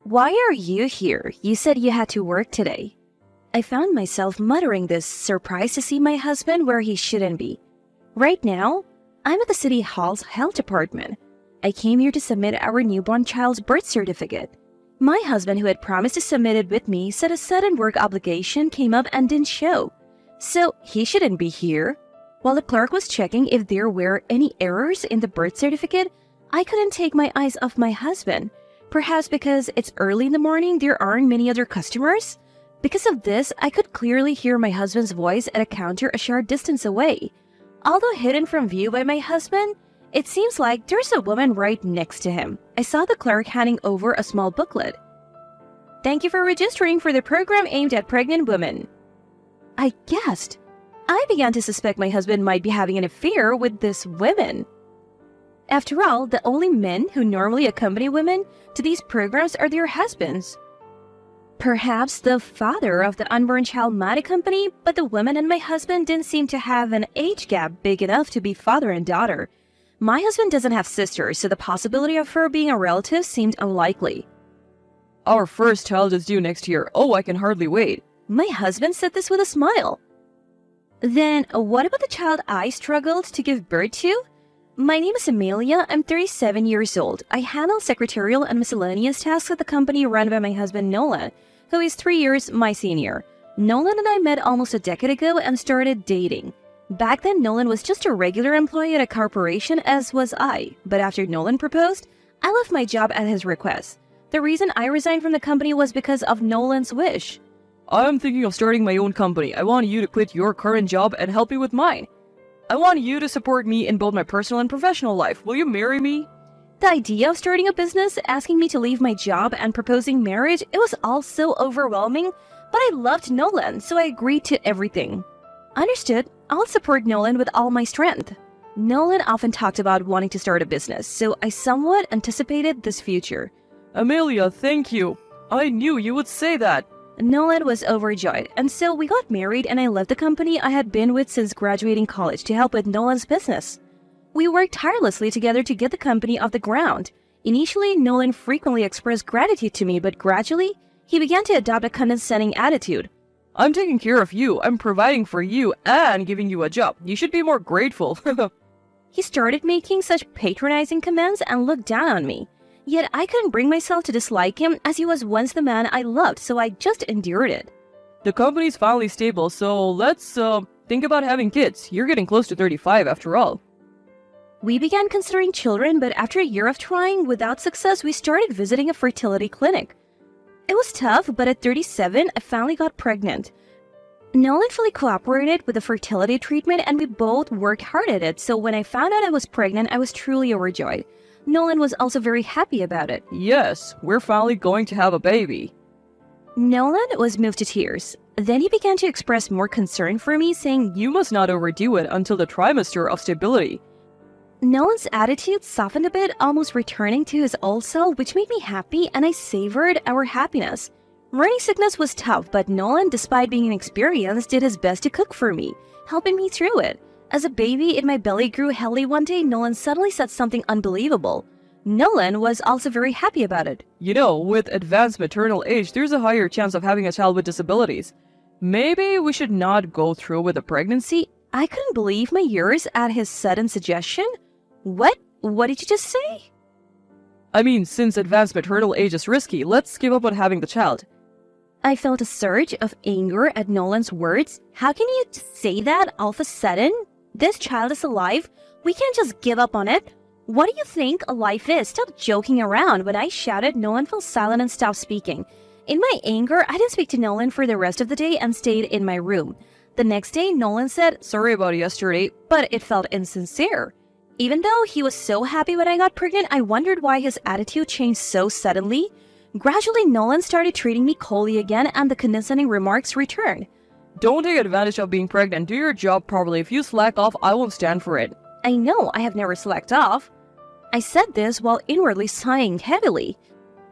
Why are you here? You said you had to work today. I found myself muttering this, surprised to see my husband where he shouldn't be. Right now, I'm at the City Hall's health department. I came here to submit our newborn child's birth certificate. My husband, who had promised to submit it with me, said a sudden work obligation came up and didn't show. So he shouldn't be here. While the clerk was checking if there were any errors in the birth certificate, I couldn't take my eyes off my husband. Perhaps because it's early in the morning, there aren't many other customers? Because of this, I could clearly hear my husband's voice at a counter a short distance away. Although hidden from view by my husband, it seems like there's a woman right next to him. I saw the clerk handing over a small booklet. "Thank you for registering for the program aimed at pregnant women." I gasped. I began to suspect my husband might be having an affair with this woman. After all, the only men who normally accompany women to these programs are their husbands. Perhaps the father of the unborn child might accompany, but the woman and my husband didn't seem to have an age gap big enough to be father and daughter. My husband doesn't have sisters, so the possibility of her being a relative seemed unlikely. Our first child is due next year. Oh, I can hardly wait. My husband said this with a smile. Then, what about the child I struggled to give birth to? My name is Amelia. I'm 37 years old. I handle secretarial and miscellaneous tasks at the company run by my husband Nolan, who is 3 years my senior. Nolan and I met almost a decade ago and started dating. Back then, Nolan was just a regular employee at a corporation, as was I. But after Nolan proposed, I left my job at his request. The reason I resigned from the company was because of Nolan's wish. I'm thinking of starting my own company. I want you to quit your current job and help me with mine. I want you to support me in both my personal and professional life. Will you marry me? The idea of starting a business, asking me to leave my job, and proposing marriage, it was all so overwhelming, but I loved Nolan, so I agreed to everything. Understood, I'll support Nolan with all my strength. Nolan often talked about wanting to start a business, so I somewhat anticipated this future. Amelia, thank you. I knew you would say that. Nolan was overjoyed, and so we got married and I left the company I had been with since graduating college to help with Nolan's business. We worked tirelessly together to get the company off the ground. Initially, Nolan frequently expressed gratitude to me, but gradually, he began to adopt a condescending attitude. I'm taking care of you, I'm providing for you, and giving you a job. You should be more grateful. He started making such patronizing comments and looked down on me. Yet I couldn't bring myself to dislike him, as he was once the man I loved, so I just endured it. The company's finally stable, so let's think about having kids. You're getting close to 35 after all. We began considering children, but after a year of trying without success, we started visiting a fertility clinic. It was tough, but at 37, I finally got pregnant. Nolan fully cooperated with the fertility treatment, and we both worked hard at it, so when I found out I was pregnant, I was truly overjoyed. Nolan was also very happy about it. Yes, we're finally going to have a baby. Nolan was moved to tears. Then he began to express more concern for me, saying, You must not overdo it until the trimester of stability. Nolan's attitude softened a bit, almost returning to his old self, which made me happy, and I savored our happiness. Morning sickness was tough, but Nolan, despite being inexperienced, did his best to cook for me, helping me through it. As a baby in my belly grew healthy one day, Nolan suddenly said something unbelievable. Nolan was also very happy about it. You know, with advanced maternal age, there's a higher chance of having a child with disabilities. Maybe we should not go through with a pregnancy? I couldn't believe my ears at his sudden suggestion. What? What did you just say? I mean, since advanced maternal age is risky, let's give up on having the child. I felt a surge of anger at Nolan's words. How can you say that all of a sudden? This child is alive. We can't just give up on it. What do you think a life is? Stop joking around. When I shouted, Nolan fell silent and stopped speaking. In my anger, I didn't speak to Nolan for the rest of the day and stayed in my room. The next day, Nolan said, Sorry about yesterday, but it felt insincere. Even though he was so happy when I got pregnant, I wondered why his attitude changed so suddenly. Gradually, Nolan started treating me coldly again, and the condescending remarks returned. Don't take advantage of being pregnant. Do your job properly. If you slack off, I won't stand for it. I know I have never slacked off. I said this while inwardly sighing heavily.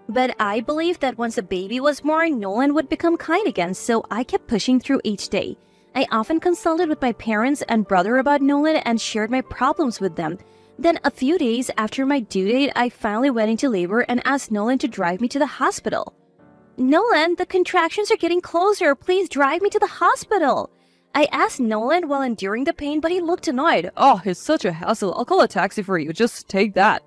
But I believed that once the baby was born, Nolan would become kind again, so I kept pushing through each day. I often consulted with my parents and brother about Nolan and shared my problems with them. Then a few days after my due date, I finally went into labor and asked Nolan to drive me to the hospital. Nolan, the contractions are getting closer. Please drive me to the hospital. I asked Nolan while enduring the pain, but he looked annoyed. Oh, it's such a hassle. I'll call a taxi for you. Just take that.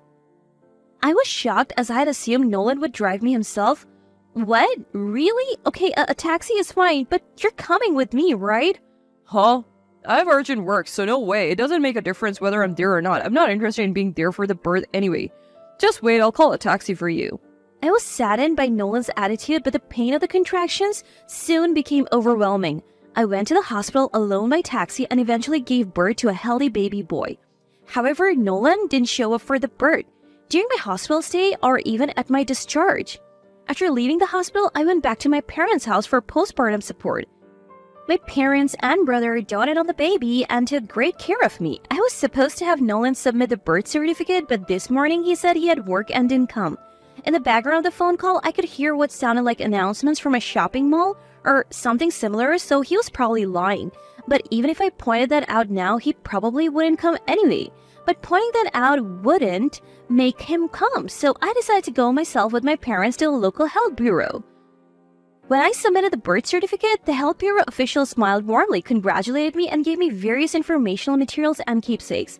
I was shocked as I had assumed Nolan would drive me himself. What? Really? Okay, a taxi is fine, but you're coming with me, right? Huh? I have urgent work, so no way. It doesn't make a difference whether I'm there or not. I'm not interested in being there for the birth anyway. Just wait, I'll call a taxi for you. I was saddened by Nolan's attitude, but the pain of the contractions soon became overwhelming. I went to the hospital alone by taxi and eventually gave birth to a healthy baby boy. However, Nolan didn't show up for the birth, during my hospital stay, or even at my discharge. After leaving the hospital, I went back to my parents' house for postpartum support. My parents and brother doted on the baby and took great care of me. I was supposed to have Nolan submit the birth certificate, but this morning he said he had work and didn't come. In the background of the phone call, I could hear what sounded like announcements from a shopping mall or something similar, so he was probably lying. But even if I pointed that out now, he probably wouldn't come anyway. But pointing that out wouldn't make him come, so I decided to go myself with my parents to the local health bureau. When I submitted the birth certificate, the health bureau official smiled warmly, congratulated me, and gave me various informational materials and keepsakes.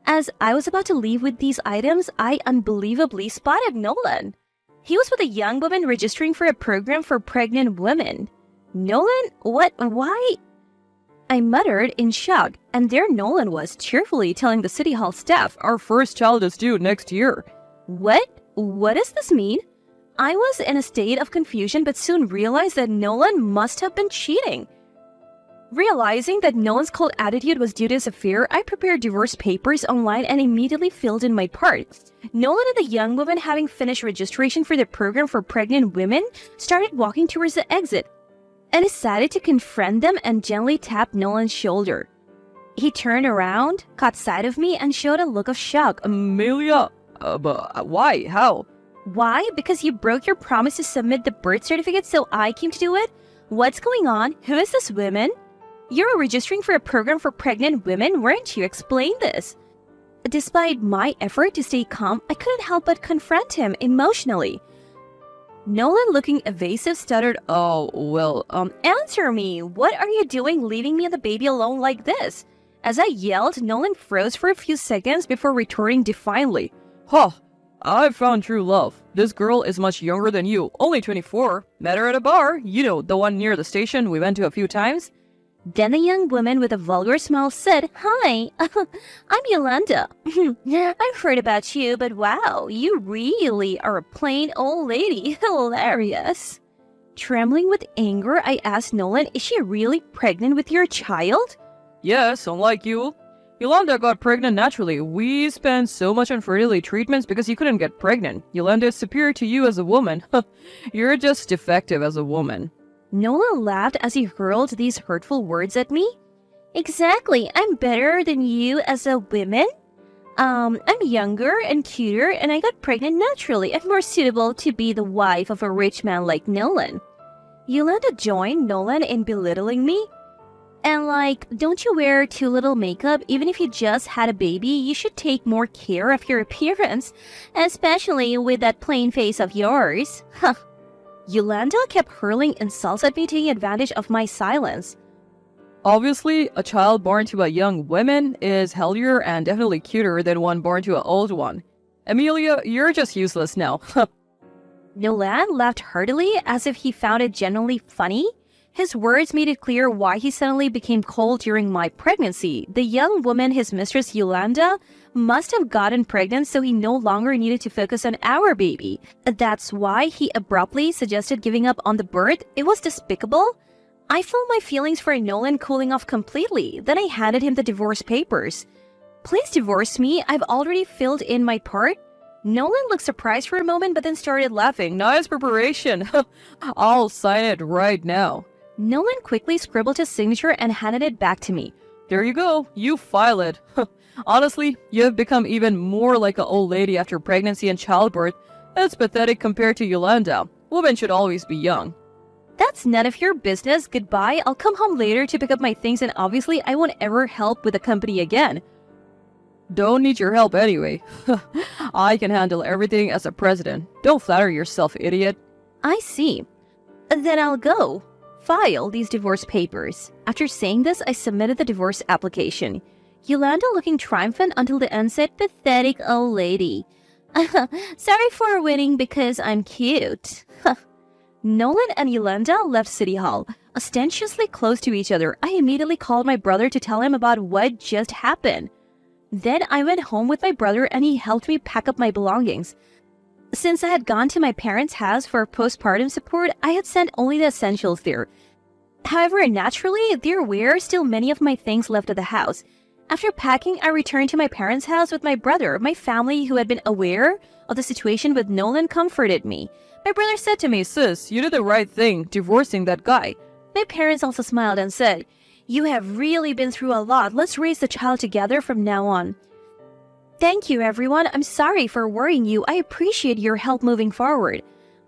As I was about to leave with these items, I unbelievably spotted Nolan. He was with a young woman registering for a program for pregnant women. Nolan? What? Why? I muttered in shock, and there Nolan was, cheerfully telling the city hall staff, Our first child is due next year. What? What does this mean? I was in a state of confusion, but soon realized that Nolan must have been cheating. Realizing that Nolan's cold attitude was due to his affair, I prepared divorce papers online and immediately filled in my part. Nolan and the young woman, having finished registration for the program for pregnant women, started walking towards the exit. I decided to confront them and gently tap Nolan's shoulder. He turned around, caught sight of me, and showed a look of shock. Amelia? But why? How? Why? Because you broke your promise to submit the birth certificate, so I came to do it? What's going on? Who is this woman? You're registering for a program for pregnant women, weren't you? Explain this. Despite my effort to stay calm, I couldn't help but confront him emotionally. Nolan, looking evasive, stuttered, Oh, well, Answer me! What are you doing leaving me and the baby alone like this? As I yelled, Nolan froze for a few seconds before retorting defiantly. Huh. I've found true love. This girl is much younger than you, only 24. Met her at a bar, you know, the one near the station we went to a few times. Then the young woman with a vulgar smile said, Hi, I'm Yolanda. I've heard about you, but wow, you really are a plain old lady. Hilarious. Trembling with anger, I asked Nolan, Is she really pregnant with your child? Yes, unlike you. Yolanda got pregnant naturally. We spent so much on fertility treatments because you couldn't get pregnant. Yolanda is superior to you as a woman. You're just defective as a woman. Nolan laughed as he hurled these hurtful words at me. Exactly, I'm better than you as a woman. I'm younger and cuter, and I got pregnant naturally and more suitable to be the wife of a rich man like Nolan. Yolanda joined Nolan in belittling me. And don't you wear too little makeup? Even if you just had a baby, you should take more care of your appearance, especially with that plain face of yours. Huh. Yolanda kept hurling insults at me, taking advantage of my silence. Obviously, a child born to a young woman is healthier and definitely cuter than one born to an old one. Amelia, you're just useless now. Nolan laughed heartily as if he found it genuinely funny. His words made it clear why he suddenly became cold during my pregnancy. The young woman, his mistress Yolanda, must have gotten pregnant, so he no longer needed to focus on our baby. That's why he abruptly suggested giving up on the birth. It was despicable. I felt my feelings for Nolan cooling off completely. Then I handed him the divorce papers. Please divorce me. I've already filled in my part. Nolan looked surprised for a moment, but then started laughing. Nice preparation. I'll sign it right now. Nolan quickly scribbled his signature and handed it back to me. There you go. You file it. Honestly, you have become even more like an old lady after pregnancy and childbirth. That's pathetic compared to Yolanda. Women should always be young. That's none of your business. Goodbye. I'll come home later to pick up my things, and obviously I won't ever help with the company again. Don't need your help anyway. I can handle everything as a president. Don't flatter yourself, idiot. I see. Then I'll go. File these divorce papers. After saying this, I submitted the divorce application. Yolanda, looking triumphant until the end, said, "Pathetic old lady. Sorry for winning because I'm cute." Nolan and Yolanda left City Hall, ostentatiously close to each other. I immediately called my brother to tell him about what just happened. Then I went home with my brother and he helped me pack up my belongings. Since I had gone to my parents' house for postpartum support, I had sent only the essentials there. However, naturally, there were still many of my things left at the house. After packing, I returned to my parents' house with my brother. My family, who had been aware of the situation with Nolan, comforted me. My brother said to me, Sis, you did the right thing, divorcing that guy. My parents also smiled and said, "You have really been through a lot. Let's raise the child together from now on." Thank you, everyone. I'm sorry for worrying you. I appreciate your help moving forward.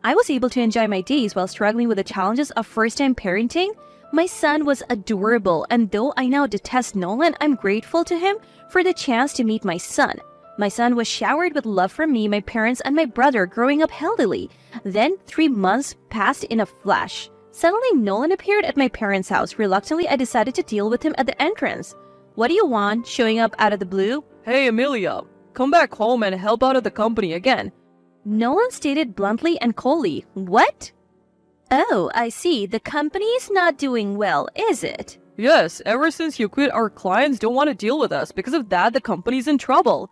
I was able to enjoy my days while struggling with the challenges of first-time parenting. My son was adorable, and though I now detest Nolan, I'm grateful to him for the chance to meet my son. My son was showered with love from me, my parents, and my brother, growing up healthily. Then 3 months passed in a flash. Suddenly, Nolan appeared at my parents' house. Reluctantly, I decided to deal with him at the entrance. "What do you want, showing up out of the blue?" Hey, Amelia, come back home and help out at the company again. Nolan stated bluntly and coldly. "What?" "Oh, I see. The company's not doing well, is it?" Yes, ever since you quit, our clients don't want to deal with us. Because of that, the company's in trouble.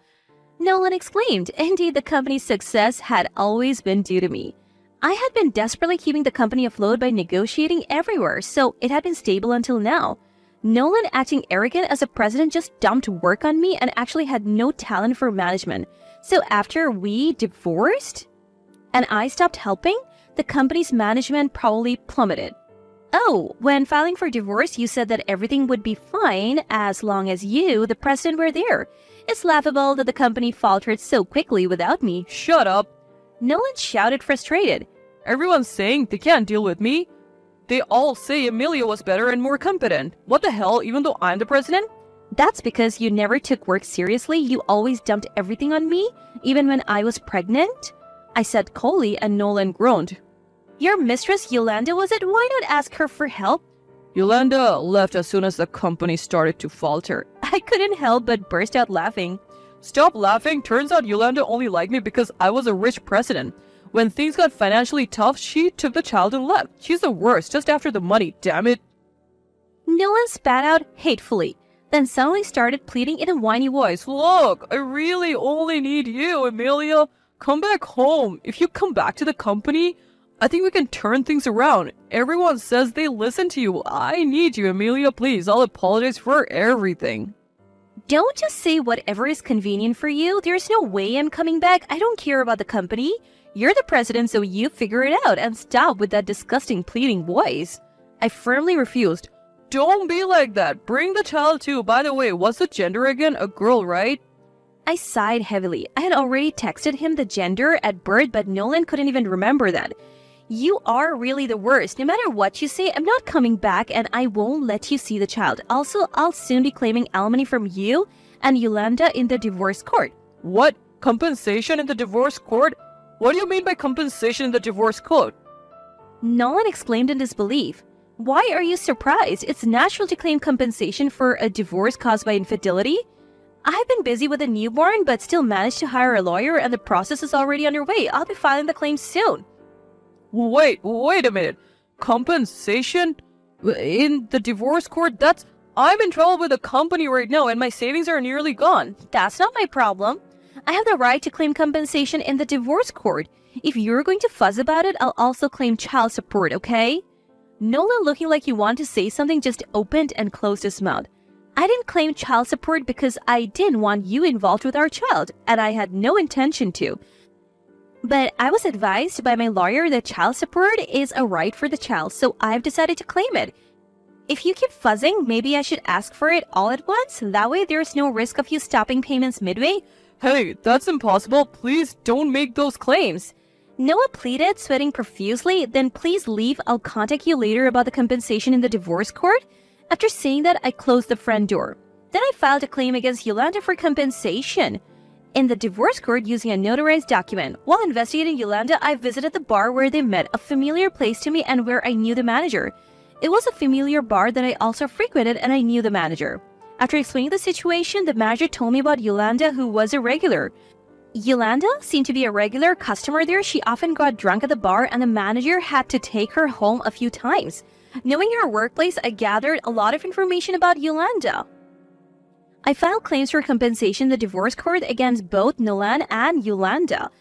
Nolan exclaimed. Indeed, the company's success had always been due to me. I had been desperately keeping the company afloat by negotiating everywhere, so it had been stable until now. Nolan, acting arrogant as a president, just dumped work on me and actually had no talent for management. So after we divorced and I stopped helping, the company's management probably plummeted. "Oh, when filing for divorce, you said that everything would be fine as long as you, the president, were there. It's laughable that the company faltered so quickly without me." Shut up. Nolan shouted, frustrated. Everyone's saying they can't deal with me. They all say Amelia was better and more competent. What the hell, even though I'm the president? "That's because you never took work seriously. You always dumped everything on me, even when I was pregnant," I said coldly, and Nolan groaned. "Your mistress Yolanda, was it? Why not ask her for help?" Yolanda left as soon as the company started to falter. I couldn't help but burst out laughing. Stop laughing. Turns out Yolanda only liked me because I was a rich president. When things got financially tough, she took the child and left. She's the worst, just after the money, damn it. Nolan spat out hatefully, then suddenly started pleading in a whiny voice. Look, I really only need you, Amelia. Come back home. If you come back to the company, I think we can turn things around. Everyone says they listen to you. I need you, Amelia, please. I'll apologize for everything. Don't just say whatever is convenient for you. There's no way I'm coming back. I don't care about the company. You're the president, so you figure it out and stop with that disgusting pleading voice. I firmly refused. Don't be like that. Bring the child too. By the way, what's the gender again? A girl, right? I sighed heavily. I had already texted him the gender at birth, but Nolan couldn't even remember that. You are really the worst. No matter what you say, I'm not coming back and I won't let you see the child. Also, I'll soon be claiming alimony from you and Yolanda in the divorce court. What? Compensation in the divorce court? What do you mean by compensation in the divorce court? Nolan exclaimed in disbelief. Why are you surprised? It's natural to claim compensation for a divorce caused by infidelity. I've been busy with a newborn, but still managed to hire a lawyer and the process is already underway. I'll be filing the claim soon. Wait a minute. Compensation? In the divorce court? I'm in trouble with the company right now and my savings are nearly gone. That's not my problem. I have the right to claim compensation in the divorce court. If you're going to fuss about it, I'll also claim child support, okay? Nolan, looking like he wanted to say something, just opened and closed his mouth. I didn't claim child support because I didn't want you involved with our child, and I had no intention to. But I was advised by my lawyer that child support is a right for the child, so I've decided to claim it. If you keep fuzzing, maybe I should ask for it all at once. That way there's no risk of you stopping payments midway. Hey, that's impossible. Please don't make those claims. Noah pleaded, sweating profusely. Then please leave. I'll contact you later about the compensation in the divorce court. After saying that, I closed the front door. Then I filed a claim against Yolanda for compensation in the divorce court using a notarized document. While investigating Yolanda, I visited the bar where they met, a familiar place to me and where I knew the manager. It was a familiar bar that I also frequented and I knew the manager. After explaining the situation, the manager told me about Yolanda, who was a regular. Yolanda seemed to be a regular customer there. She often got drunk at the bar and the manager had to take her home a few times. Knowing her workplace, I gathered a lot of information about Yolanda. I filed claims for compensation in the divorce court against both Nolan and Yolanda,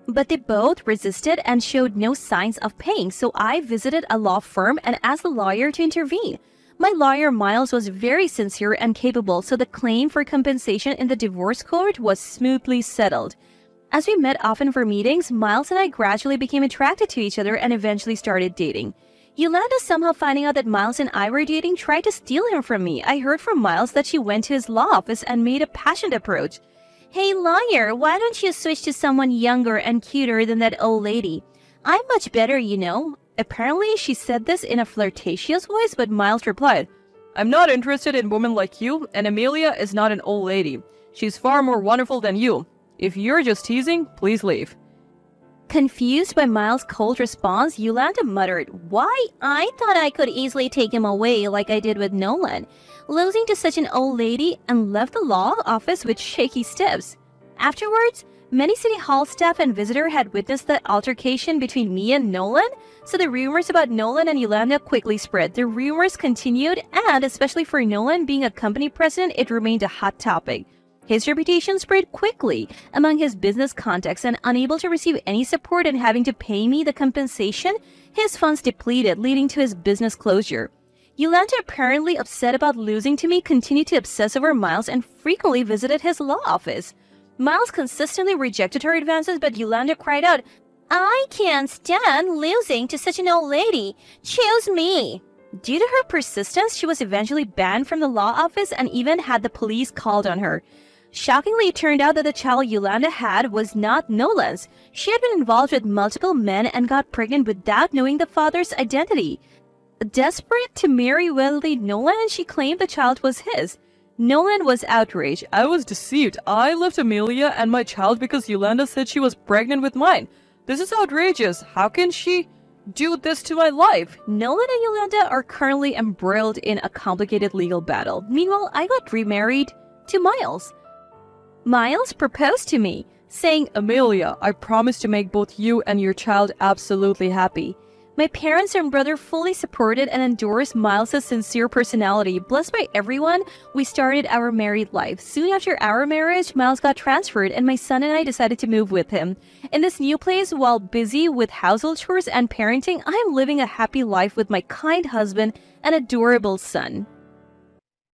but they both resisted and showed no signs of paying, so I visited a law firm and asked the lawyer to intervene. My lawyer, Miles, was very sincere and capable, so the claim for compensation in the divorce court was smoothly settled. As we met often for meetings, Miles and I gradually became attracted to each other and eventually started dating. Yolanda, somehow finding out that Miles and I were dating, tried to steal him from me. I heard from Miles that she went to his law office and made a passionate approach. "Hey, lawyer, why don't you switch to someone younger and cuter than that old lady? I'm much better, you know." Apparently, she said this in a flirtatious voice, but Miles replied, "I'm not interested in women like you, and Amelia is not an old lady. She's far more wonderful than you. If you're just teasing, please leave." Confused by Miles' cold response, Yolanda muttered, "Why, I thought I could easily take him away like I did with Nolan," losing to such an old lady, and left the law office with shaky steps. Afterwards, many City Hall staff and visitors had witnessed the altercation between me and Nolan, so the rumors about Nolan and Yolanda quickly spread. The rumors continued, and especially for Nolan being a company president, it remained a hot topic. His reputation spread quickly among his business contacts, and unable to receive any support and having to pay me the compensation, his funds depleted, leading to his business closure. Yolanda, apparently upset about losing to me, continued to obsess over Miles and frequently visited his law office. Miles consistently rejected her advances, but Yolanda cried out, "I can't stand losing to such an old lady. Choose me." Due to her persistence, she was eventually banned from the law office and even had the police called on her. Shockingly, it turned out that the child Yolanda had was not Nolan's. She had been involved with multiple men and got pregnant without knowing the father's identity. Desperate to marry wealthy Nolan, she claimed the child was his. Nolan was outraged. "I was deceived. I left Amelia and my child because Yolanda said she was pregnant with mine. This is outrageous. How can she do this to my life?" Nolan and Yolanda are currently embroiled in a complicated legal battle. Meanwhile, I got remarried to Miles. Miles proposed to me, saying, "Amelia, I promise to make both you and your child absolutely happy." My parents and brother fully supported and endorsed Miles' sincere personality. Blessed by everyone, we started our married life. Soon after our marriage, Miles got transferred and my son and I decided to move with him. In this new place, while busy with household chores and parenting, I am living a happy life with my kind husband and adorable son.